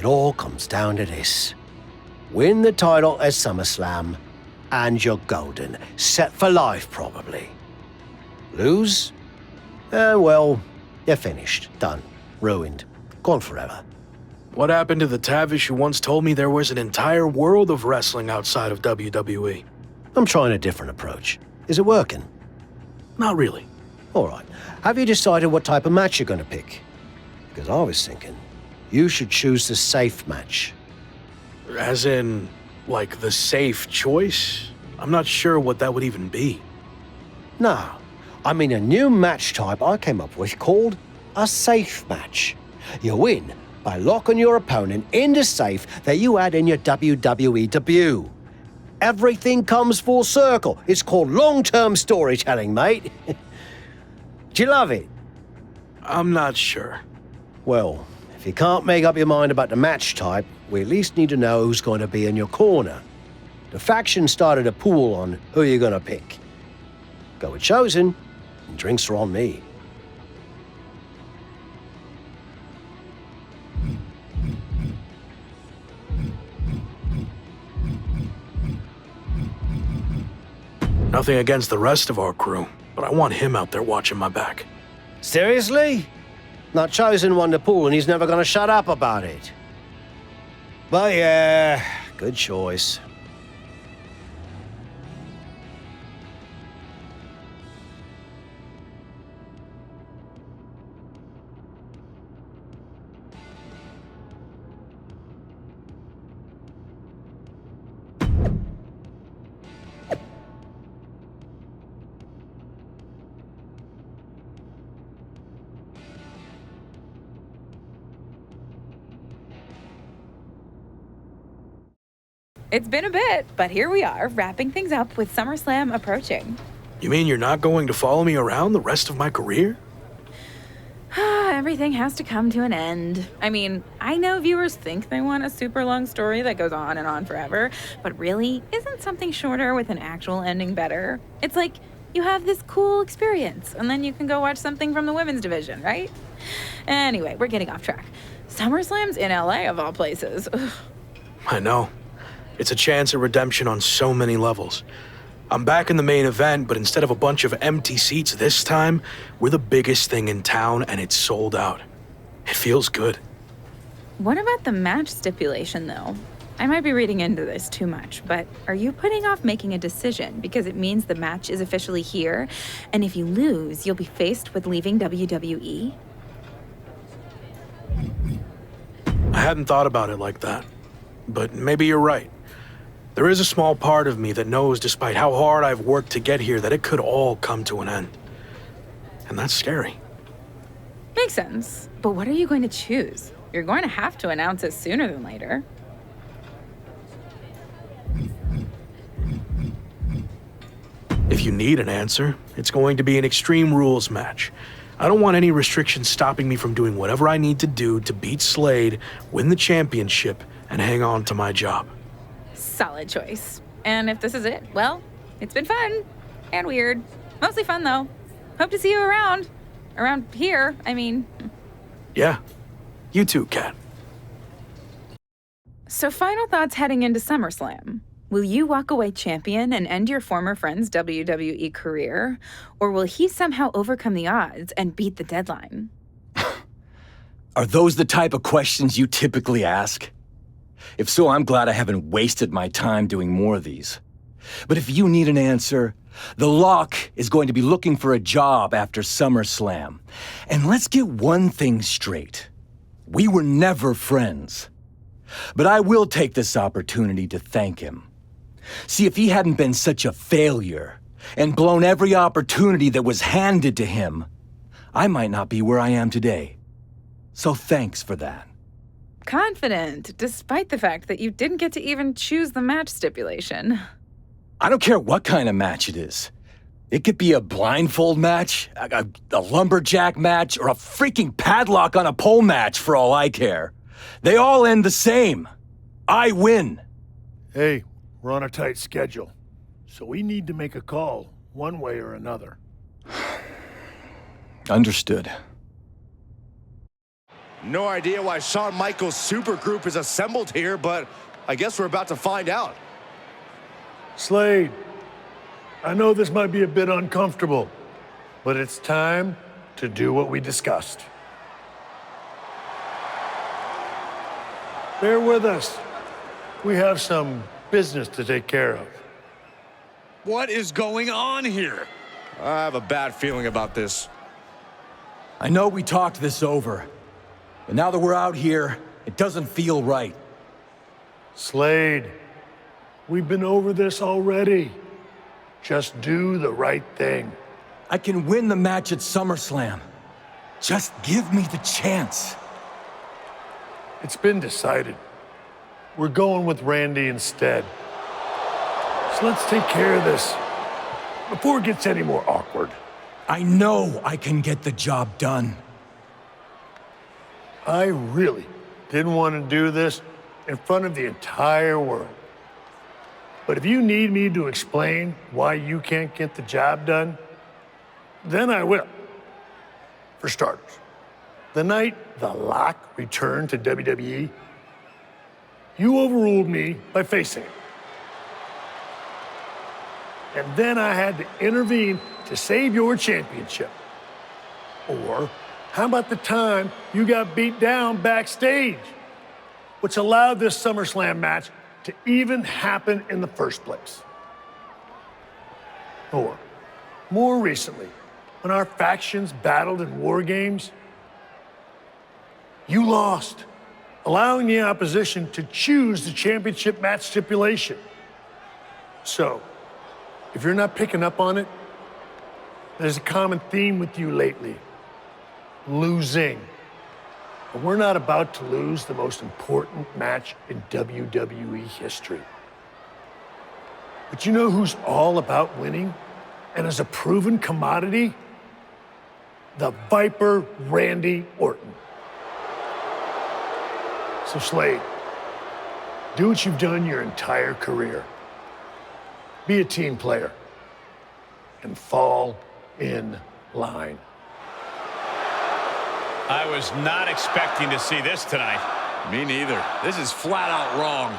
It all comes down to this. Win the title at SummerSlam, and you're golden. Set for life, probably. Lose? Well, you're finished. Done. Ruined. Gone forever. What happened to the Tavish who once told me there was an entire world of wrestling outside of WWE? I'm trying a different approach. Is it working? Not really. All right. Have you decided what type of match you're going to pick? Because I was thinking, you should choose the safe match. As in, like, the safe choice? I'm not sure what that would even be. No. I mean a new match type I came up with called a safe match. You win by locking your opponent in the safe that you had in your WWE debut. Everything comes full circle. It's called long-term storytelling, mate. Do you love it? I'm not sure. Well, if you can't make up your mind about the match type, we at least need to know who's going to be in your corner. The faction started a pool on who you're going to pick. Go with Chosen, and drinks are on me. Nothing against the rest of our crew, but I want him out there watching my back. Seriously? Not Chosen won the pool and he's never gonna shut up about it. But yeah, good choice. It's been a bit, but here we are, wrapping things up with SummerSlam approaching. You mean you're not going to follow me around the rest of my career? Everything has to come to an end. I mean, I know viewers think they want a super long story that goes on and on forever, but really, isn't something shorter with an actual ending better? It's like you have this cool experience, and then you can go watch something from the women's division, right? Anyway, we're getting off track. SummerSlam's in LA, of all places. Ugh. I know. It's a chance at redemption on so many levels. I'm back in the main event, but instead of a bunch of empty seats this time, we're the biggest thing in town and it's sold out. It feels good. What about the match stipulation, though? I might be reading into this too much, but are you putting off making a decision because it means the match is officially here, and if you lose, you'll be faced with leaving WWE? I hadn't thought about it like that, but maybe you're right. There is a small part of me that knows, despite how hard I've worked to get here, that it could all come to an end. And that's scary. Makes sense. But what are you going to choose? You're going to have to announce it sooner than later. If you need an answer, it's going to be an Extreme Rules match. I don't want any restrictions stopping me from doing whatever I need to do to beat Slade, win the championship, and hang on to my job. Solid choice. And if this is it, well, it's been fun. And weird. Mostly fun, though. Hope to see you around. Around here, I mean. Yeah. You too, Kat. So final thoughts heading into SummerSlam. Will you walk away champion and end your former friend's WWE career? Or will he somehow overcome the odds and beat the deadline? Are those the type of questions you typically ask? If so, I'm glad I haven't wasted my time doing more of these. But if you need an answer, the Lock is going to be looking for a job after SummerSlam. And let's get one thing straight. We were never friends. But I will take this opportunity to thank him. See, if he hadn't been such a failure and blown every opportunity that was handed to him, I might not be where I am today. So thanks for that. Confident, despite the fact that you didn't get to even choose the match stipulation. I don't care what kind of match it is. It could be a blindfold match, a lumberjack match, or a freaking padlock on a pole match for all I care. They all end the same. I win. Hey, we're on a tight schedule, so we need to make a call, one way or another. Understood. No idea why Shawn Michaels' supergroup is assembled here, but I guess we're about to find out. Slade, I know this might be a bit uncomfortable, but it's time to do what we discussed. Bear with us. We have some business to take care of. What is going on here? I have a bad feeling about this. I know we talked this over, but now that we're out here, it doesn't feel right. Slade, we've been over this already. Just do the right thing. I can win the match at SummerSlam. Just give me the chance. It's been decided. We're going with Randy instead. So let's take care of this before it gets any more awkward. I know I can get the job done. I really didn't want to do this in front of the entire world. But if you need me to explain why you can't get the job done, then I will. For starters, the night The Lock returned to WWE, you overruled me by facing it. And then I had to intervene to save your championship. Or how about the time you got beat down backstage, which allowed this SummerSlam match to even happen in the first place? Or more recently, when our factions battled in war games, you lost, allowing the opposition to choose the championship match stipulation. So, if you're not picking up on it, there's a common theme with you lately: losing. But we're not about to lose the most important match in WWE history. But you know who's all about winning and is a proven commodity? The Viper Randy Orton. So Slade, do what you've done your entire career. Be a team player and fall in line. I was not expecting to see this tonight. Me neither. This is flat out wrong.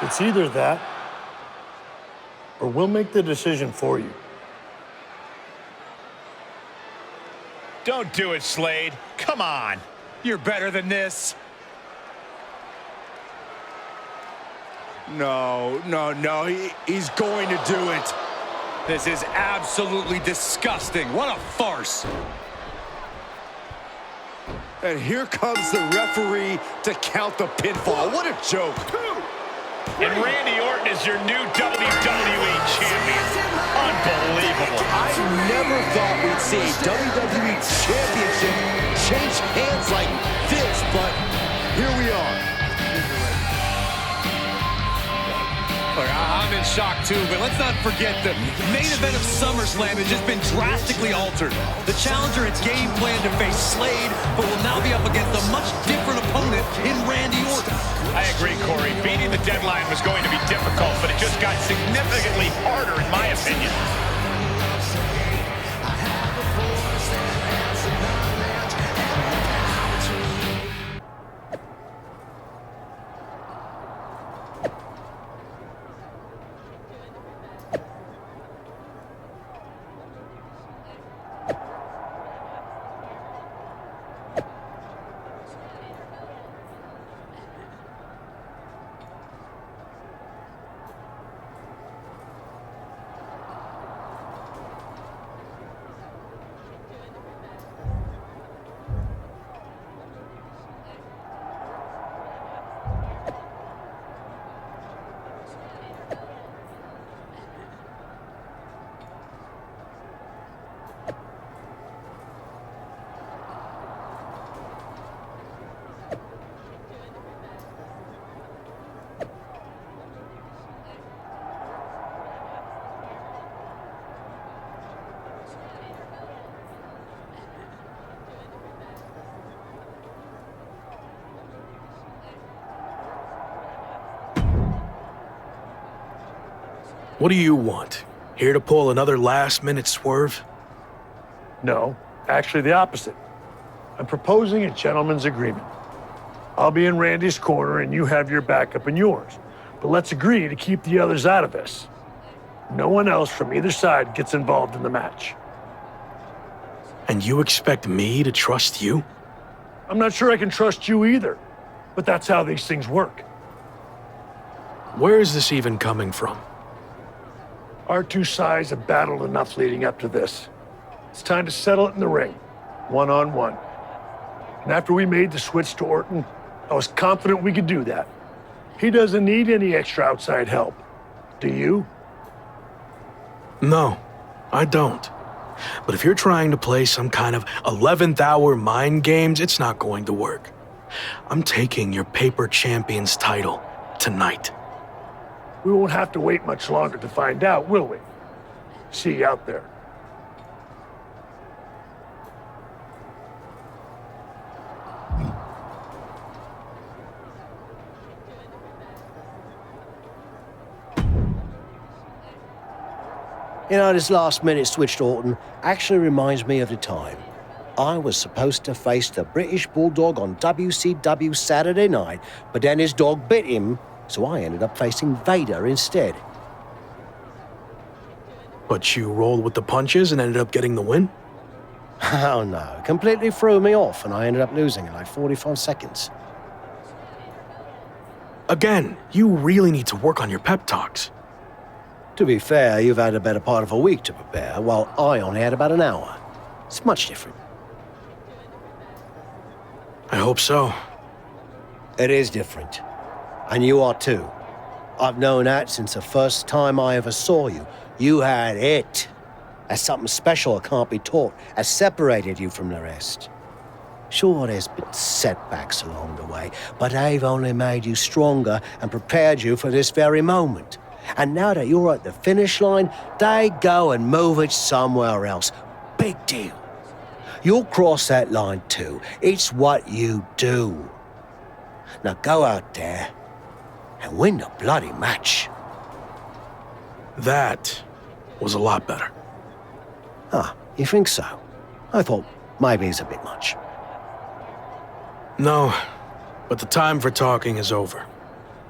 It's either that, or we'll make the decision for you. Don't do it, Slade. Come on. You're better than this. No, he's going to do it. This is absolutely disgusting. What a farce. And here comes the referee to count the pinfall. What a joke. And Randy Orton is your new WWE champion. Unbelievable. I never thought we'd see a WWE championship change hands like this, but here we are. Look, I'm in shock too, but let's not forget the main event of SummerSlam has just been drastically altered. The challenger had game planned to face Slade, but will now be up against a much different opponent in Randy Orton. I agree, Corey. Beating the deadline was going to be difficult, but it just got significantly harder, in my opinion. What do you want? Here to pull another last-minute swerve? No, Actually, the opposite. I'm proposing a gentleman's agreement. I'll be in Randy's corner and you have your backup in yours. But let's agree to keep the others out of this. No one else from either side gets involved in the match. And you expect me to trust you? I'm not sure I can trust you either, but that's how these things work. Where is this even coming from? Our two sides have battled enough leading up to this. It's time to settle it in the ring, one-on-one. And after we made the switch to Orton, I was confident we could do that. He doesn't need any extra outside help. Do you? No, I don't. But if you're trying to play some kind of 11th hour mind games, it's not going to work. I'm taking your paper champion's title tonight. We won't have to wait much longer to find out, will we? See you out there. You know, this last-minute switch to Orton actually reminds me of the time I was supposed to face the British Bulldog on WCW Saturday night, but then his dog bit him, so I ended up facing Vader instead. But you rolled with the punches and ended up getting the win? Oh no, completely threw me off and I ended up losing in like 45 seconds. Again, you really need to work on your pep talks. To be fair, you've had a better part of a week to prepare, while I only had about an hour. It's much different. I hope so. It is different. And you are too. I've known that since the first time I ever saw you. You had it. As something special that can't be taught, has separated you from the rest. Sure, there's been setbacks along the way, but they've only made you stronger and prepared you for this very moment. And now that you're at the finish line, they go and move it somewhere else. Big deal. You'll cross that line too. It's what you do. Now go out there and win the bloody match. That was a lot better. Ah, you think so? I thought maybe it's a bit much. No, but the time for talking is over.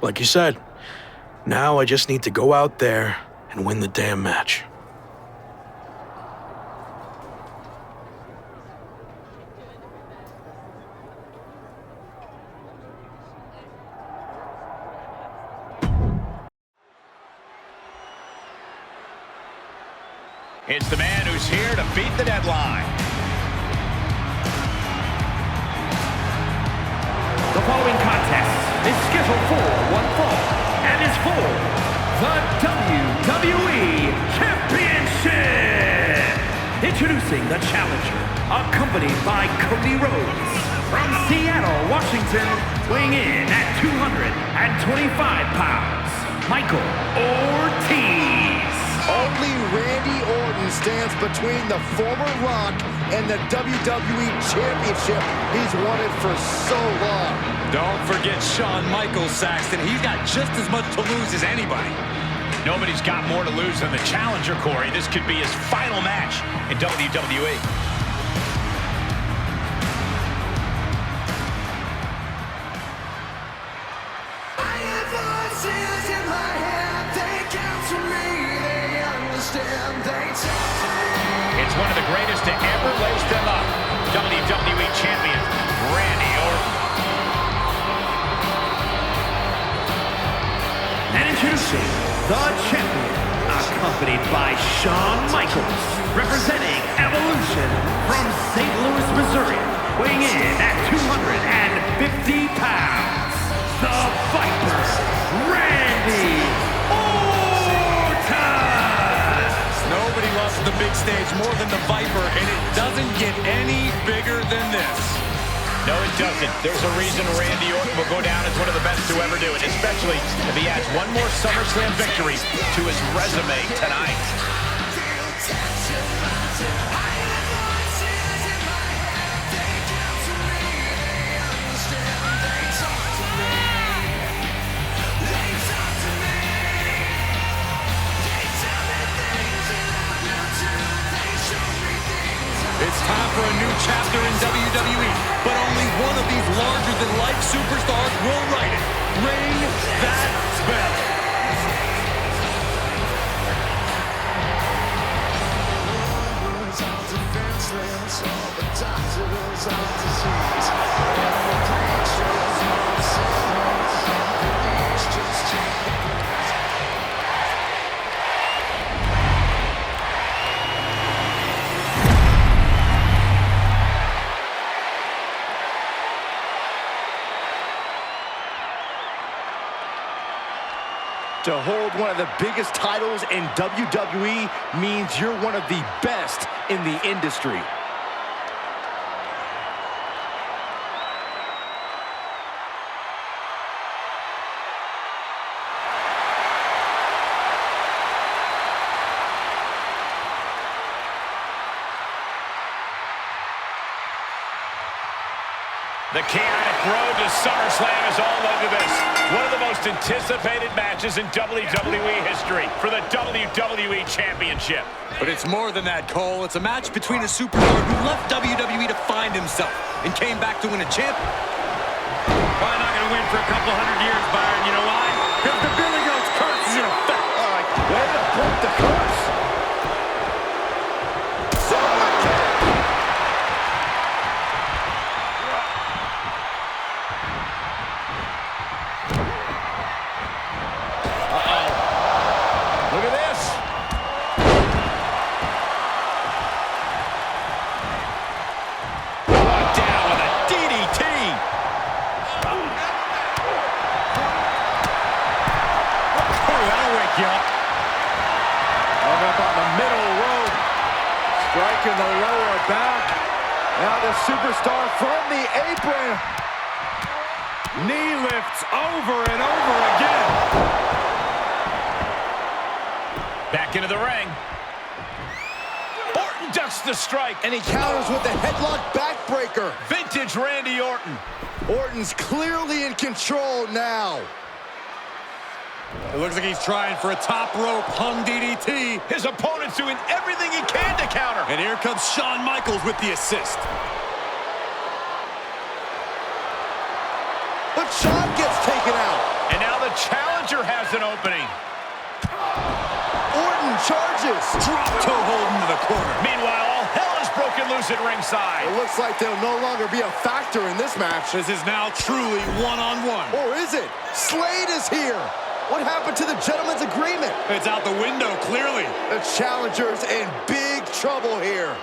Like you said, now I just need to go out there and win the damn match. It's the man who's here to beat the deadline. The following contest is scheduled for one fall and is for the WWE Championship. Introducing the challenger, accompanied by Cody Rhodes. From Seattle, Washington, weighing in at 225 pounds, Michael Ortiz. Only Randy Orton stands between the former Rock and the WWE Championship. He's wanted for so long. Don't forget Shawn Michaels, Saxton. He's got just as much to lose as anybody. Nobody's got more to lose than the challenger, Corey. This could be his final match in WWE. It's one of the greatest to ever lace them up. WWE Champion, Randy Orton. And introducing the champion, accompanied by Shawn Michaels, representing Evolution from St. Louis, Missouri, weighing in at 250 pounds, the Viper, Randy Orton! Nobody loves the big stage more than the Viper, and it doesn't get any bigger than this. No, it doesn't. There's a reason Randy Orton will go down as one of the best to ever do it, especially if he adds one more SummerSlam victory to his resume tonight. It's time for a superstars will right it. Ring that bell. To hold one of the biggest titles in WWE means you're one of the best in the industry. The chaotic road to SummerSlam is all over this. One of the most anticipated matches in WWE history for the WWE Championship. But it's more than that, Cole. It's a match between a superstar who left WWE to find himself and came back to win a champ. Probably not going to win for a couple hundred years, Byron. You know why? Because the Billy Goat's curse is in effect. All right, way to break the curse. Striking the lower back. Now the superstar from the apron. Knee lifts over and over again. Back into the ring. Orton ducks the strike. And he counters with the headlock backbreaker. Vintage Randy Orton. Orton's clearly in control now. It looks like he's trying for a top rope hung DDT. His opponent's doing everything he can to counter. And here comes Shawn Michaels with the assist. But Shawn gets taken out. And now the challenger has an opening. Orton charges. Drop toe hold into the corner. Meanwhile, all hell is broken loose at ringside. It looks like they'll no longer be a factor in this match. This is now truly one-on-one. Or is it? Slade is here. What happened to the gentleman's agreement? It's out the window, clearly. The challenger's in big trouble here.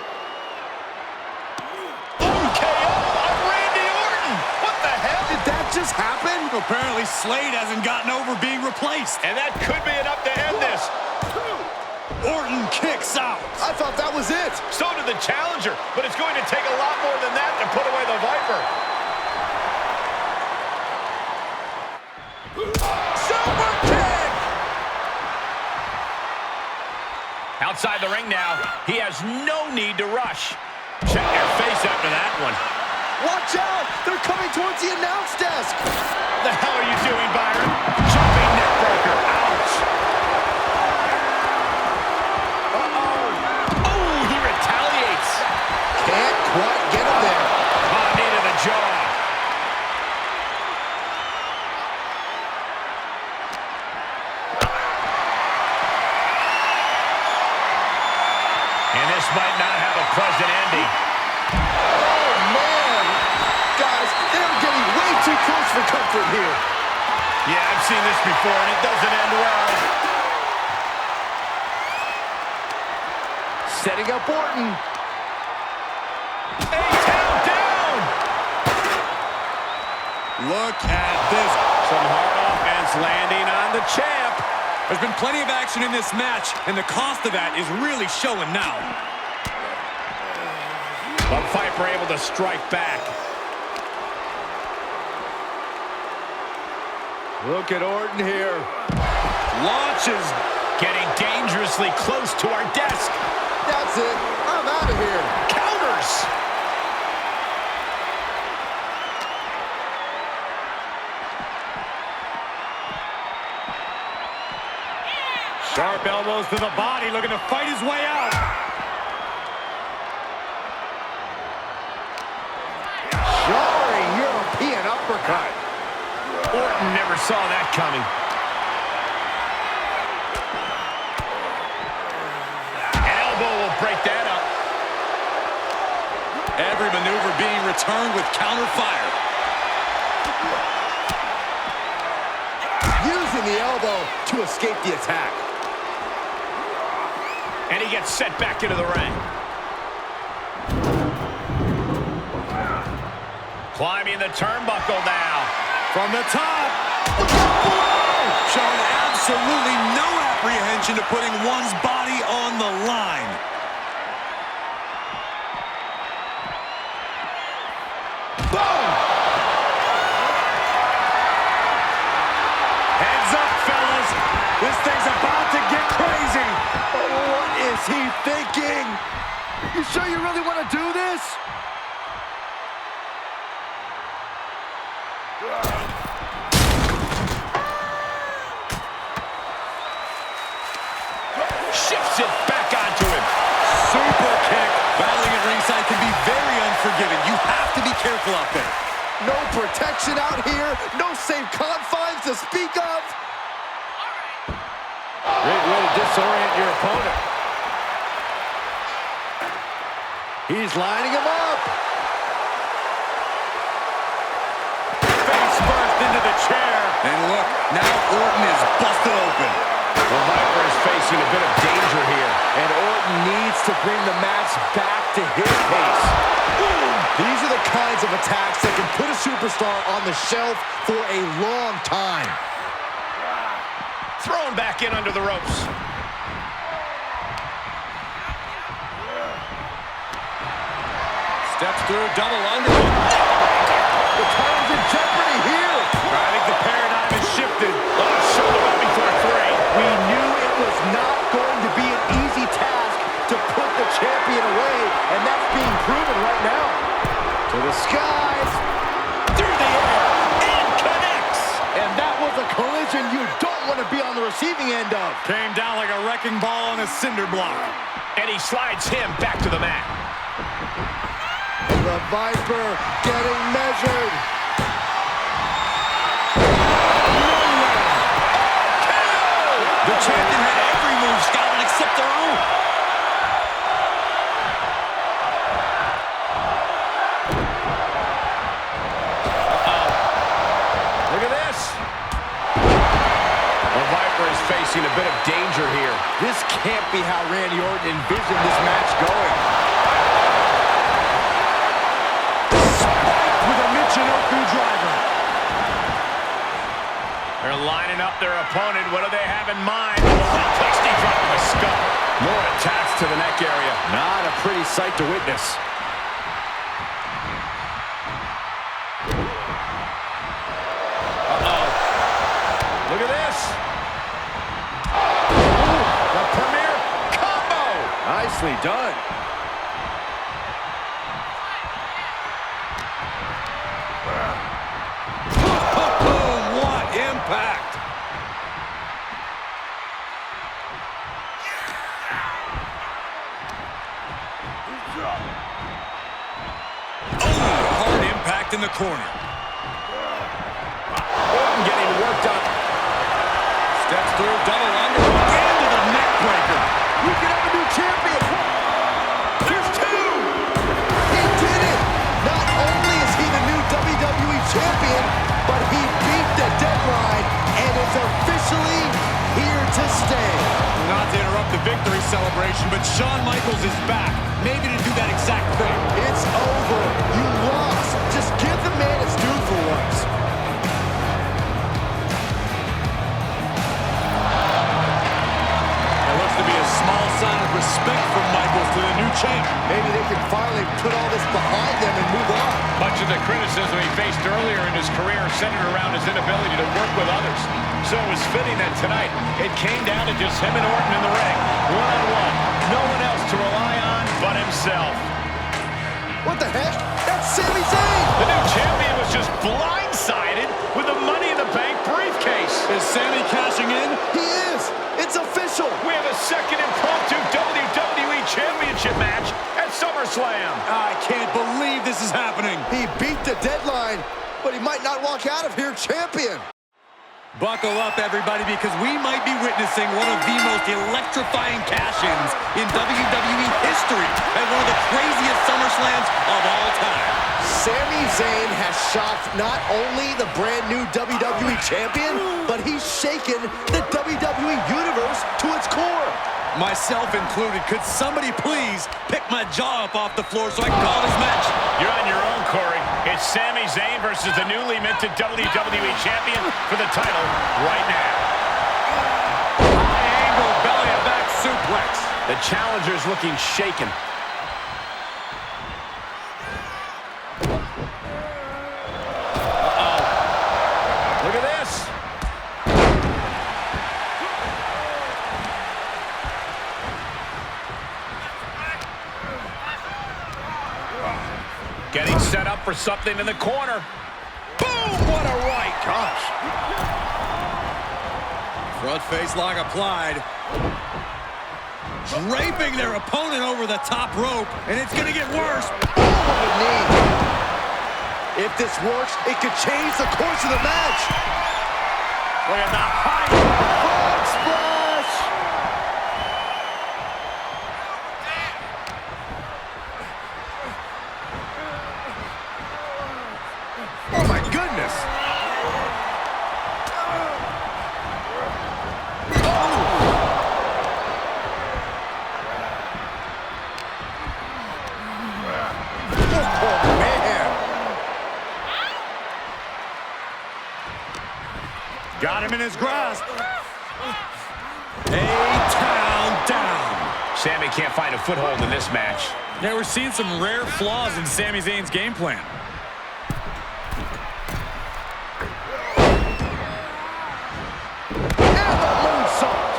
KO on Randy Orton. What the hell? Did that just happen? Apparently, Slade hasn't gotten over being replaced. And that could be enough to end this. Orton kicks out. I thought that was it. So did the challenger, but it's going to take a lot more than that to put away the Viper. Super kick! Outside the ring now, he has no need to rush. Check your face after that one. Watch out! They're coming towards the announce desk! The hell are you doing, Byron? Jumping neckbreaker. Ouch! Uh-oh. Oh, he retaliates. Can't quite get him there. Oh, knee to the jaw. And this might not have a pleasant ending. Oh, man! Guys, they're getting way too close for comfort here. Yeah, I've seen this before, and it doesn't end well. Setting up Orton. A-town down! Look at this. Some hard offense landing on the champ. There's been plenty of action in this match, and the cost of that is really showing now. But Viper able to strike back. Look at Orton here. Launches. Getting dangerously close to our desk. That's it. I'm out of here. Counters. Sharp elbows to the body, looking to fight his way out. Jarring European uppercut. Orton never saw that coming. An elbow will break that up. Every maneuver being returned with counter fire. Using the elbow to escape the attack. And he gets set back into the ring. Climbing the turnbuckle now. From the top. Showing absolutely no apprehension to putting one's body on the line. Boom! Heads up, fellas. This thing's about to get crazy. What is he thinking? You sure you really want to do this? Shifts it back onto him. Super kick. Battling at ringside can be very unforgiving. You have to be careful out there. No protection out here. No safe confines to speak of. Great way to disorient your opponent. He's lining him up. Face first into the chair. And look, now Orton is busted open. The Viper is facing a bit of danger here. And Orton needs to bring the match back to his pace. These are the kinds of attacks that can put a superstar on the shelf for a long time. Thrown back in under the ropes. Steps through, double under. The title's in jeopardy here. I think the paradigm has shifted. Shoulder up before three. We knew it was not going to be an easy task to put the champion away, and that's being proven right now. To the skies. Through the air. And connects. And that was a collision you don't want to be on the receiving end of. Came down like a wrecking ball on a cinder block. And he slides him back to the mat. The Viper getting measured. The champion had every move scouted except their own. Look at this. The Viper is facing a bit of danger here. This can't be how Randy Orton envisioned this match going. Spike with a Michinoku driver. They're lining up their opponent. What do they have in mind? Twisty drop to the skull. More attacks to the neck area. Not a pretty sight to witness. Look at this. Ooh, the premier combo. Nicely done. What impact! Hard impact in the corner. Orton getting worked up. Steps through, double under, again to the neck breaker. We can have a new champion. There's two. He did it. Not only is he the new WWE champion, but he beat the deadline and is officially here to stay. Not to interrupt the victory celebration, but Shawn Michaels is back. Maybe to do that exact thing. It's over. You lost. Just give the man his due for once. There looks to be a small sign of respect from Michaels to the new champ. Maybe they can finally put all this behind them and move on. Much of the criticism he faced earlier in his career centered around his inability to work with others. So it was fitting that tonight it came down to just him and Orton in the ring, one-on-one. No one else to rely on but himself. What the heck? That's Sami Zayn! The new champion was just blindsided with the Money in the Bank briefcase. Is Sami cashing in? He is! It's official! We have a second impromptu WWE Championship match at SummerSlam. SummerSlam. I can't believe this is happening. He beat the deadline, but he might not walk out of here champion. Buckle up, everybody, because we might be witnessing one of the most electrifying cash-ins in WWE history at one of the craziest SummerSlams of all time. Sami Zayn has shocked not only the brand new WWE Champion, but he's shaken the WWE Universe to its core. Myself included. Could somebody please pick my jaw up off the floor so I can call this match? You're on your own, Corey. It's Sami Zayn versus the newly minted WWE Champion for the title right now. High angle belly-to-back suplex. The challenger's looking shaken. Look at this. Getting set up for something in the corner. Boom! What a right. Gosh. Front face lock applied. Draping their opponent over the top rope, and it's going to get worse. What a knee. If this works, it could change the course of the match. Look at the height. Frog splash. Oh, my goodness. Oh, man. Got him in his grasp. A-town down. Sami can't find a foothold in this match. Yeah, we're seeing some rare flaws in Sami Zayn's game plan. And the moonsault.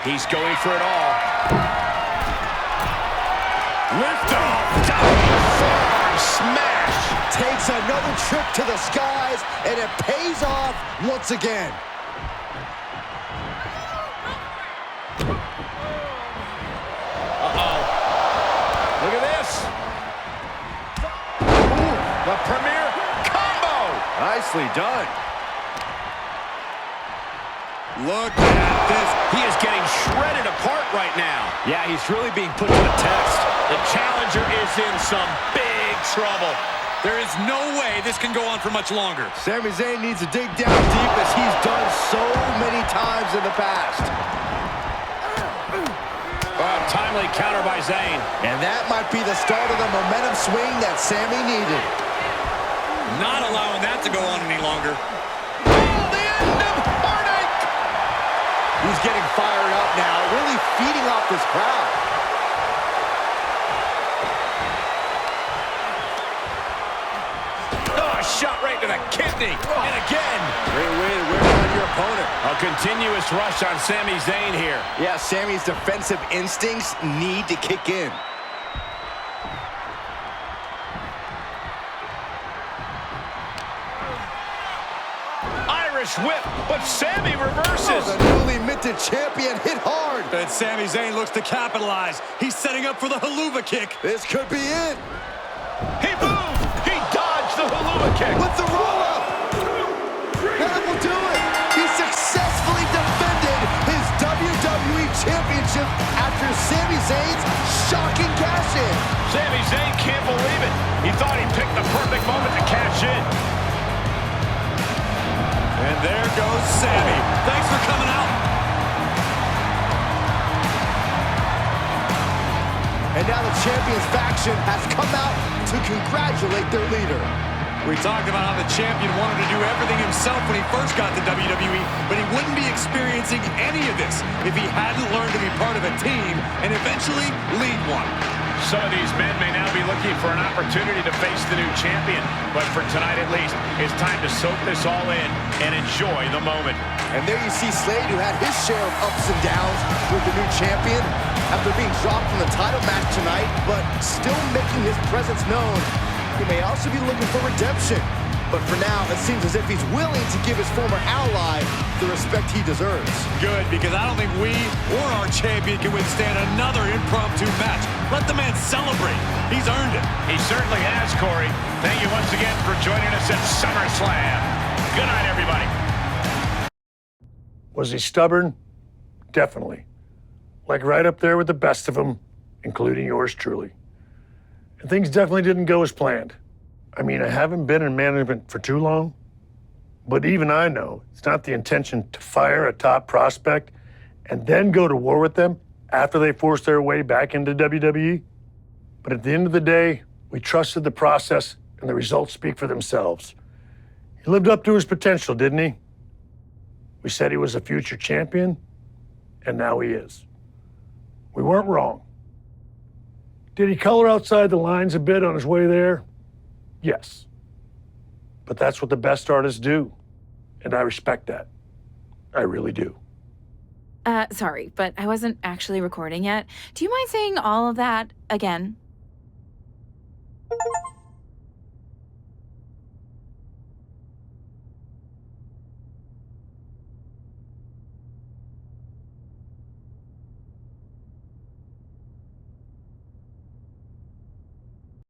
He's going for it all. Lift off. Forearm smash. Takes another trip to the skies, and it pays off once again. Look at this. Ooh, the premier combo. Nicely done. Look at this. He is getting shredded apart right now. Yeah, he's really being put to the test. The challenger is in some big trouble. There is no way this can go on for much longer. Sami Zayn needs to dig down deep as he's done so many times in the past. Timely counter by Zayn. And that might be the start of the momentum swing that Sami needed. Not allowing that to go on any longer. Oh, the end of heartache! He's getting fired up now, really feeding off this crowd. Oh, a shot right to the kidney. And again. Great way to wear down your opponent. A continuous rush on Sami Zayn here. Yeah, Sami's defensive instincts need to kick in. Irish whip, but Sami reverses. Oh, the newly minted champion hit hard. And Sami Zayn looks to capitalize. He's setting up for the haluva kick. This could be it. He moved. He dodged the haluva kick. With the roll-up. That will do it. He successfully defended his WWE Championship after Sami Zayn's shocking cash-in. Sami Zayn can't believe it. He thought he picked the perfect moment to cash in. And there goes Sami. Thanks for coming out. And now the Champions faction has come out to congratulate their leader. We talked about how the champion wanted to do everything himself when he first got to WWE, but he wouldn't be experiencing any of this if he hadn't learned to be part of a team and eventually lead one. Some of these men may now be looking for an opportunity to face the new champion, but for tonight at least, it's time to soak this all in and enjoy the moment. And there you see Slade, who had his share of ups and downs with the new champion after being dropped from the title match tonight, but still making his presence known. He may also be looking for redemption. but for now, it seems as if he's willing to give his former ally the respect he deserves. Good, because I don't think we or our champion can withstand another impromptu match. Let the man celebrate. He's earned it. He certainly has, Corey. Thank you once again for joining us at SummerSlam. Good night, everybody. Was he stubborn? Definitely. Like right up there with the best of them, including yours truly. And things definitely didn't go as planned. I mean, I haven't been in management for too long, but even I know it's not the intention to fire a top prospect and then go to war with them after they force their way back into WWE. But at the end of the day, we trusted the process and the results speak for themselves. He lived up to his potential, didn't he? We said he was a future champion, and now he is. We weren't wrong. Did he color outside the lines a bit on his way there? Yes. But that's what the best artists do, and I respect that. I really do. Sorry, but I wasn't actually recording yet. Do you mind saying all of that again?